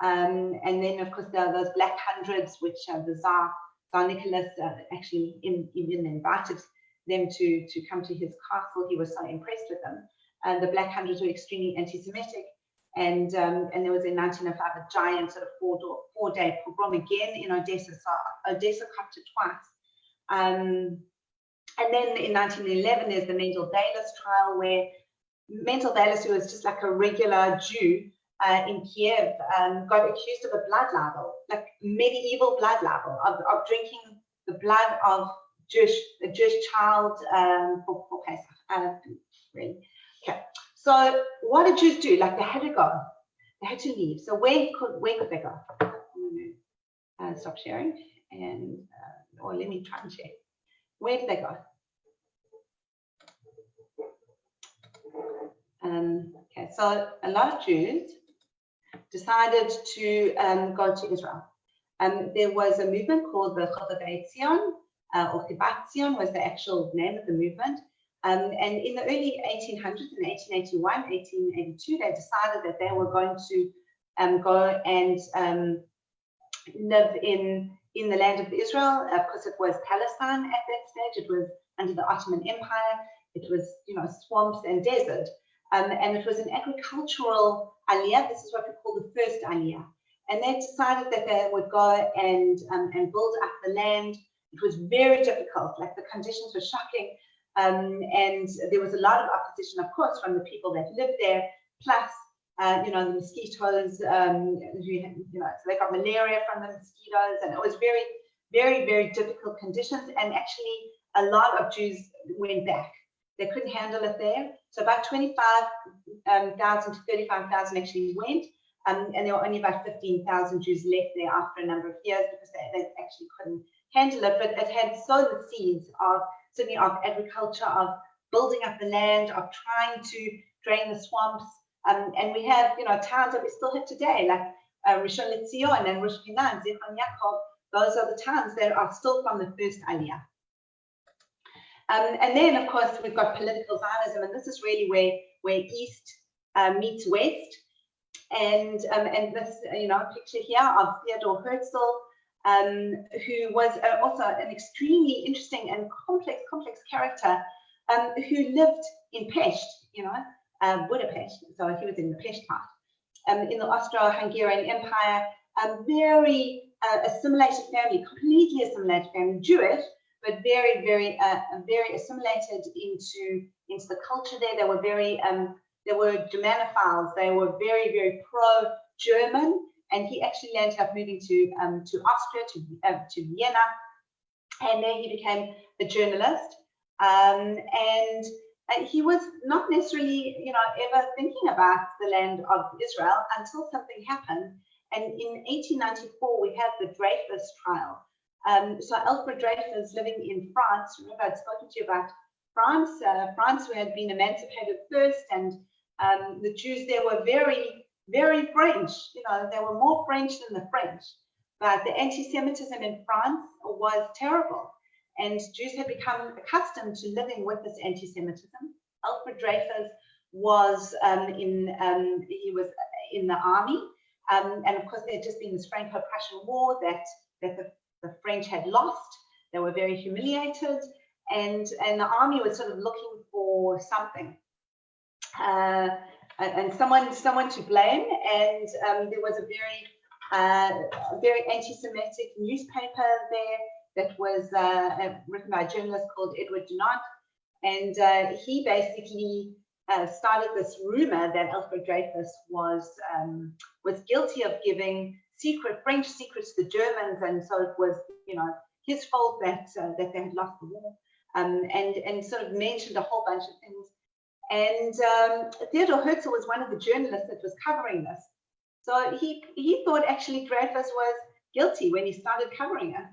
And then, of course, there are those Black Hundreds, which the Tsar Nicholas actually even invited them to come to his castle. He was so impressed with them. And the Black Hundreds were extremely anti-Semitic. And there was in 1905 a giant sort of four-day pogrom again in Odessa. So Odessa copped it twice. And then in 1911, there's the Mendel-Dalis trial, where Mendel-Dalis, who was just like a regular Jew in Kiev, got accused of a blood libel, like medieval blood libel, of drinking the blood of a Jewish child for Pesach. Really. Okay. So what did Jews do? Like they had to go, they had to leave. So where could they go? I'm going to stop sharing and or let me try and share. Where did they go? Okay, so a lot of Jews decided to go to Israel. There was a movement called the Chotavei Zion, or Chibat Zion was the actual name of the movement. And in the early 1800s, in 1881, 1882, they decided that they were going to go and live in the land of Israel, because it was Palestine at that stage. It was under the Ottoman Empire. It was, swamps and desert. And it was an agricultural aliyah. This is what we call the first aliyah. And they decided that they would go and build up the land. It was very difficult. Like the conditions were shocking. And there was a lot of opposition, of course, from the people that lived there. Plus, the mosquitoes, so they got malaria from the mosquitoes. And it was very, very, very difficult conditions. And actually, a lot of Jews went back. They couldn't handle it there. So about 25,000 to 35,000 actually went. And there were only about 15,000 Jews left there after a number of years because they actually couldn't handle it. But it had sown the seeds of certainly of agriculture, of building up the land, of trying to drain the swamps. And we have, towns that we still have today, like Rishon LeZion and Rosh Hashanah and Zichron Yaakov. Those are the towns that are still from the first Aliyah. And then, of course, we've got political Zionism, and this is really where East meets West. And this, picture here of Theodor Herzl, who was also an extremely interesting and complex character, who lived in Pest, Budapest. So he was in the Pest part, in the Austro-Hungarian Empire. A very assimilated family, completely assimilated family, Jewish, but very, very assimilated into the culture there. They were very, they were Germanophiles. They were very, very pro-German, and he actually ended up moving to Austria, to Vienna, and there he became a journalist. And he was not necessarily, ever thinking about the land of Israel until something happened. And in 1894, we have the Dreyfus trial. So Alfred Dreyfus, living in France, remember I'd spoken to you about France, France who had been emancipated first, and the Jews there were very, very French. They were more French than the French. But the anti-Semitism in France was terrible, and Jews had become accustomed to living with this anti-Semitism. Alfred Dreyfus was he was in the army, and of course there had just been this Franco-Prussian War that the French had lost. They were very humiliated, and the army was sort of looking for something, and someone to blame. And there was a very anti-Semitic newspaper there that was written by a journalist called Edward Dunant, and he basically started this rumor that Alfred Dreyfus was guilty of giving French secrets to the Germans, and so it was, his fault that they had lost the war, and sort of mentioned a whole bunch of things. And Theodor Herzl was one of the journalists that was covering this, so he thought actually Dreyfus was guilty when he started covering it,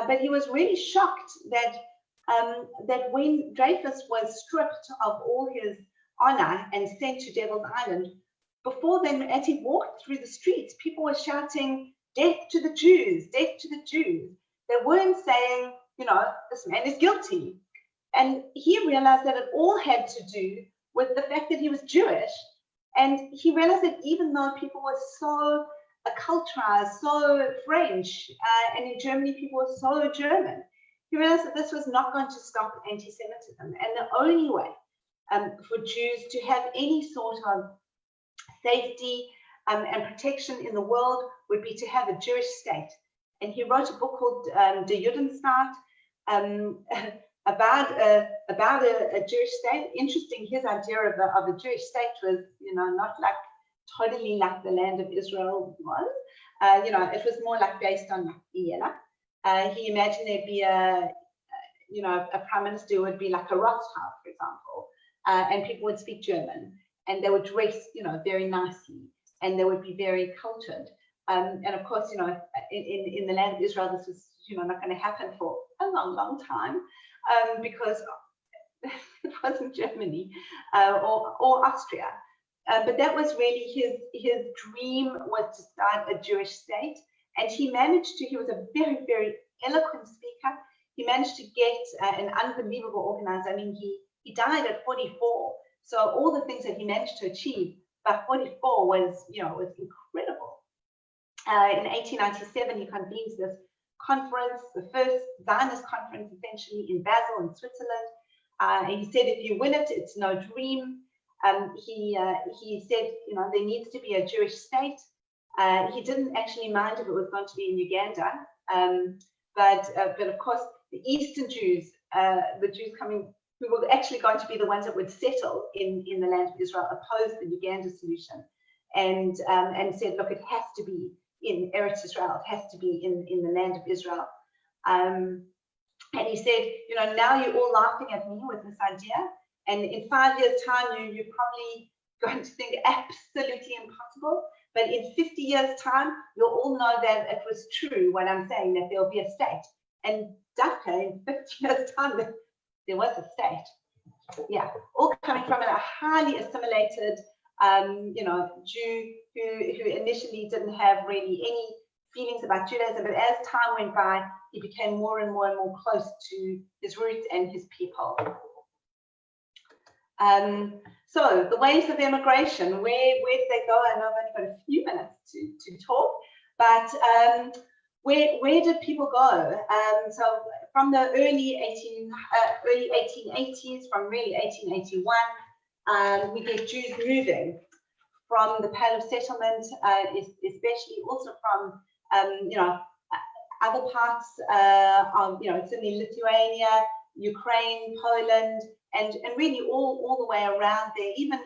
but he was really shocked that when Dreyfus was stripped of all his honor and sent to Devil's Island, before then, as he walked through the streets, people were shouting, "Death to the Jews, death to the Jews." They weren't saying, this man is guilty. And he realized that it all had to do with the fact that he was Jewish. And he realized that even though people were so acculturized, so French, and in Germany people were so German, he realized that this was not going to stop anti-Semitism. And the only way for Jews to have any sort of safety and protection in the world would be to have a Jewish state. And he wrote a book called Der Judenstaat, about a Jewish state. Interesting, his idea of a Jewish state was, not like totally like the land of Israel was. It was more like based on Vienna. He imagined there'd be a prime minister would be like a Rothschild, for example, and people would speak German. and they would dress, very nicely, and they would be very cultured. And of course, in the land of Israel, this was, not going to happen for a long, long time, because it wasn't Germany or Austria. But that was really his dream, was to start a Jewish state. And he was a very, very eloquent speaker. He managed to get an unbelievable organizer. I mean, he died at 44. So all the things that he managed to achieve by 44 was incredible. In 1897, he convenes this conference, the first Zionist conference, essentially in Basel, in Switzerland. And he said, if you win it, it's no dream. He said, there needs to be a Jewish state. He didn't actually mind if it was going to be in Uganda, but of course the Eastern Jews, the Jews who were actually going to be the ones that would settle in the land of Israel, opposed the Uganda solution, and said, look, it has to be in Eretz Israel, it has to be in the land of Israel. And he said, now you're all laughing at me with this idea, and in 5 years' time, you're probably going to think absolutely impossible. But in 50 years' time, you'll all know that it was true when I'm saying that there'll be a state. And Dafka, in 50 years' time, there was a state. Yeah, all coming from a highly assimilated, Jew who initially didn't have really any feelings about Judaism. But as time went by, he became more and more and more close to his roots and his people. So the ways of immigration, where did they go? I know I've only got a few minutes to talk, but where did people go? So from the early 1880s, from really 1881, we get Jews moving from the Pale of Settlement, especially also from other parts of certainly Lithuania, Ukraine, Poland, and really all the way around there, even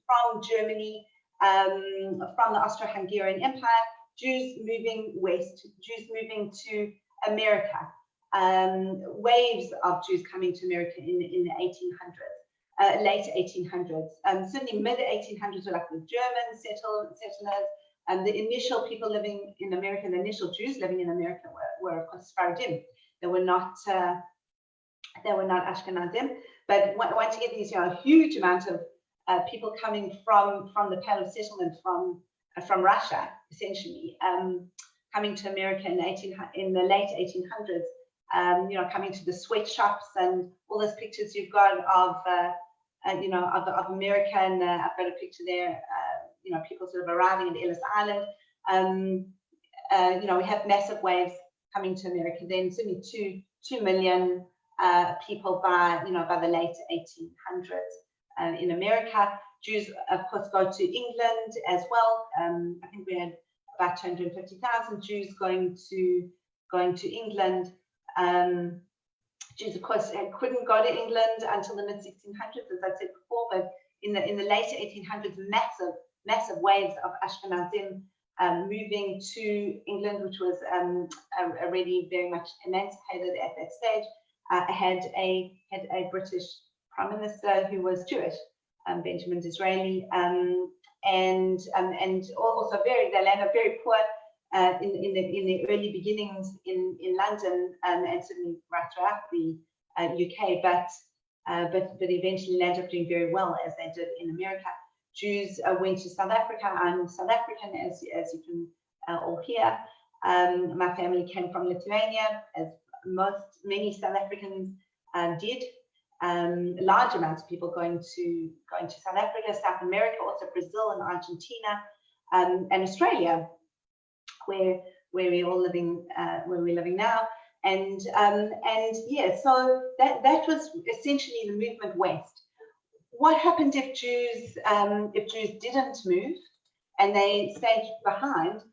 from Germany, from the Austro-Hungarian Empire, Jews moving west, Jews moving to America, waves of Jews coming to America in the 1800s, late 1800s. Certainly mid-1800s were like the German settlers, and the initial people living in America, the initial Jews living in America were of course Sephardim. They were not Ashkenazim, but once you get these, huge amount of people coming from the Pale of Settlement from Russia, essentially, coming to America in the late 1800s, coming to the sweatshops and all those pictures you've got of America, and I've got a picture there, people sort of arriving at Ellis Island. We have massive waves coming to America. Then certainly 2 million people by the late 1800s in America. Jews, of course, go to England as well. I think we had about 250,000 Jews going to England. Jews, of course, couldn't go to England until the mid 1600s, as I said before. But in the late 1800s, massive waves of Ashkenazim moving to England, which was already very much emancipated at that stage. Had a British Prime Minister who was Jewish, Benjamin Disraeli, and also they landed very poor in the early beginnings in London, and certainly right throughout the UK, but eventually landed up doing very well as they did in America. Jews went to South Africa. I'm South African, as you can all hear. My family came from Lithuania, as many South Africans did. Large amounts of people going to South Africa, South America, also Brazil and Argentina, and Australia, where we're all living, where we're living now. And yeah, so that was essentially the movement west. What happened if Jews didn't move and they stayed behind?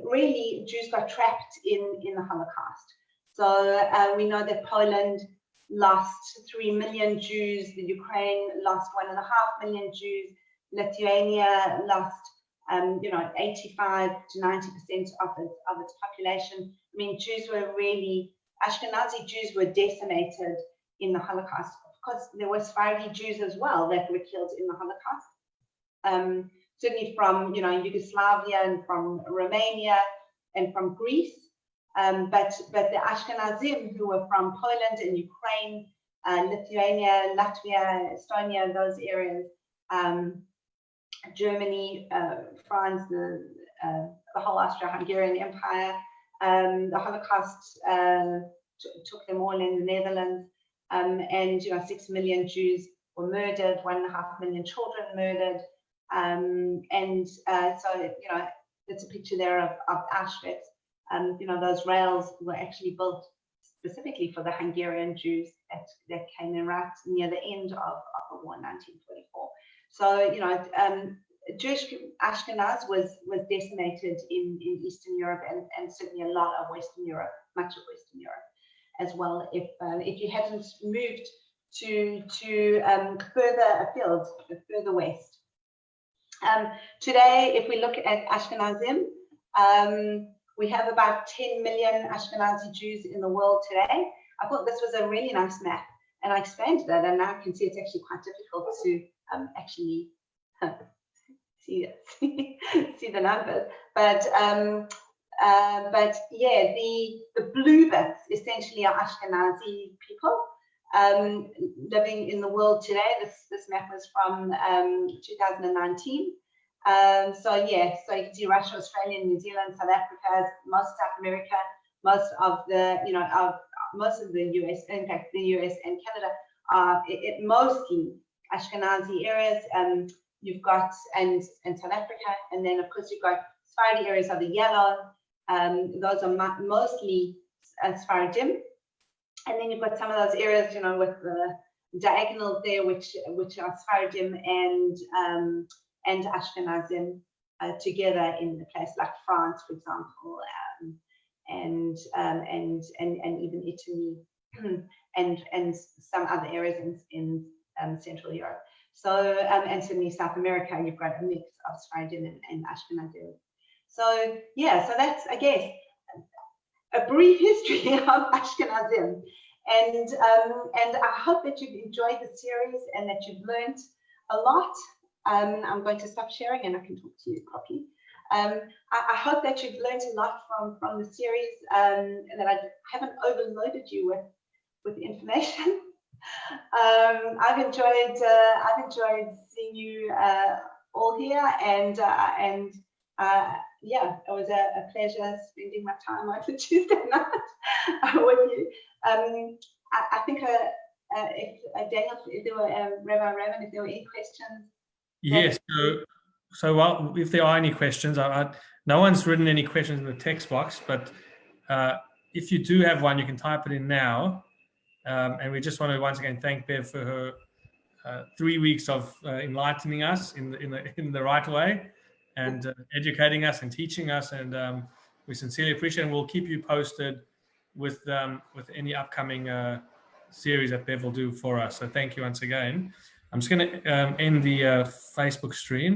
Really, Jews got trapped in the Holocaust. So we know that Poland lost 3 million Jews, the Ukraine lost 1.5 million Jews, Lithuania lost 85 to 90% of its population. I mean, Ashkenazi Jews were decimated in the Holocaust. Of course, there were Sephardi Jews as well that were killed in the Holocaust. certainly from Yugoslavia and from Romania and from Greece. But the Ashkenazim who were from Poland and Ukraine, Lithuania, Latvia, Estonia, those areas, Germany, France, the whole Austro-Hungarian Empire, the Holocaust took them all in the Netherlands, and 6 million Jews were murdered, 1.5 million children murdered, so it's a picture there of Auschwitz. Those rails were actually built specifically for the Hungarian Jews that came in right near the end of the war in 1944. So, Jewish Ashkenaz was decimated in Eastern Europe and certainly a lot of Western Europe, much of Western Europe as well, if you hadn't moved to further afield, further west. Today, if we look at Ashkenazim, we have about 10 million Ashkenazi Jews in the world today. I thought this was a really nice map, and I expanded it, and now I can see it's actually quite difficult to actually see the numbers. But yeah, the blue bits essentially are Ashkenazi people living in the world today. This map was from 2019. So yeah, so you can see Russia, Australia, New Zealand, South Africa, most of South America, most of the most of the US, in fact the US and Canada are mostly Ashkenazi areas. You've got and South Africa, and then of course you've got Sephardi areas of the yellow. Those are mostly Sephardim, and then you've got some of those areas, with the diagonals there, which are Sephardim and Ashkenazim together in a place like France, for example, and even Italy, and some other areas in Central Europe. So, and certainly South America, you've got a mix of Sephardim and Ashkenazim. So, yeah, so that's, I guess, a brief history of Ashkenazim. And I hope that you've enjoyed the series and that you've learned a lot. I'm going to stop sharing and I can talk to you properly. I hope that you've learned a lot from the series, and that I haven't overloaded you with information. I've enjoyed seeing you all here, and yeah, it was a pleasure spending my time over Tuesday night with you. I think if Daniel, if there were Rabbi Raven, if there were any questions. Yes. So while, if there are any questions, no one's written any questions in the text box, but if you do have one, you can type it in now. And we just want to once again thank Bev for her 3 weeks of enlightening us in the right way, and educating us and teaching us. And we sincerely appreciate it. And we'll keep you posted with any upcoming series that Bev will do for us. So thank you once again. I'm just going to end the Facebook stream.